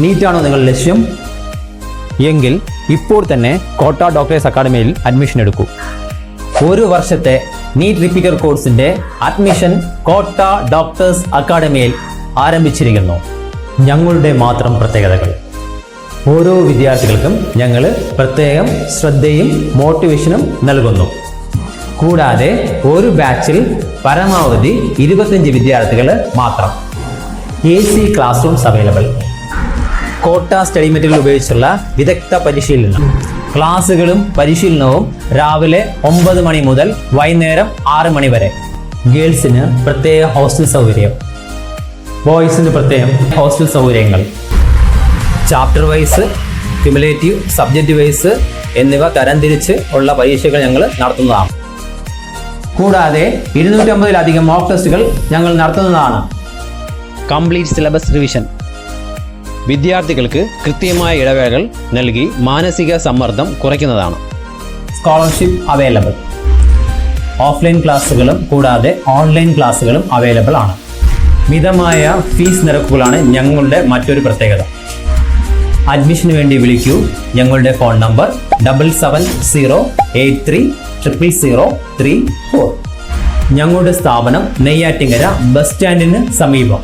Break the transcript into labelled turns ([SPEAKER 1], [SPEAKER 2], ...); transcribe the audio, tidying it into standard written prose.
[SPEAKER 1] നീറ്റാണോ നിങ്ങളുടെ ലക്ഷ്യം? എങ്കിൽ ഇപ്പോൾ തന്നെ കോട്ട ഡോക്ടേഴ്സ് അക്കാഡമിയിൽ അഡ്മിഷൻ എടുക്കൂ. ഒരു വർഷത്തെ നീറ്റ് റിപ്പീറ്റർ കോഴ്സിന്റെ അഡ്മിഷൻ കോട്ട ഡോക്ടേഴ്സ് അക്കാഡമിയിൽ ആരംഭിച്ചിരിക്കുന്നു. ഞങ്ങളുടെ മാത്രം പ്രത്യേകതകൾ. ഓരോ വിദ്യാർത്ഥികൾക്കും ഞങ്ങൾ പ്രത്യേകം ശ്രദ്ധയും മോട്ടിവേഷനും നൽകുന്നു. കൂടാതെ ഒരു ബാച്ചിൽ പരമാവധി 25 വിദ്യാർത്ഥികൾ മാത്രം. AC class rooms available. കോട്ട സ്റ്റഡി മെറ്റീരിയൽ ഉപയോഗിച്ചുള്ള വിദഗ്ധ പരിശീലനം. ക്ലാസ്സുകളും പരിശീലനവും രാവിലെ 9 മണി മുതൽ വൈകുന്നേരം 6 മണി വരെ. ഗേൾസിന് പ്രത്യേക ഹോസ്റ്റൽ സൗകര്യം, ബോയ്സിന് പ്രത്യേകം ഹോസ്റ്റൽ സൗകര്യങ്ങൾ. Chapter wise, cumulative, subject vice എന്നിവ തരംതിരിച്ച് ഉള്ള പരീക്ഷകൾ ഞങ്ങൾ നടത്തുന്നതാണ്. കൂടാതെ 250-ലധികം മോക്ക് ടെസ്റ്റുകൾ ഞങ്ങൾ നടത്തുന്നതാണ്.
[SPEAKER 2] Complete syllabus revision. വിദ്യാർത്ഥികൾക്ക് കൃത്യമായ ഇടവേളകൾ നൽകി മാനസിക സമ്മർദ്ദം കുറയ്ക്കുന്നതാണ്.
[SPEAKER 1] Scholarship available. ഓഫ്ലൈൻ ക്ലാസ്സുകളും കൂടാതെ ഓൺലൈൻ ക്ലാസ്സുകളും അവൈലബിൾ ആണ്. മിതമായ ഫീസ് നിരക്കുകളാണ് ഞങ്ങളുടെ മറ്റൊരു പ്രത്യേകത. അഡ്മിഷന് വേണ്ടി വിളിക്കൂ. ഞങ്ങളുടെ ഫോൺ നമ്പർ 7708300034. ഞങ്ങളുടെ സ്ഥാപനം നെയ്യാറ്റിങ്കര ബസ് സ്റ്റാൻഡിന് സമീപം.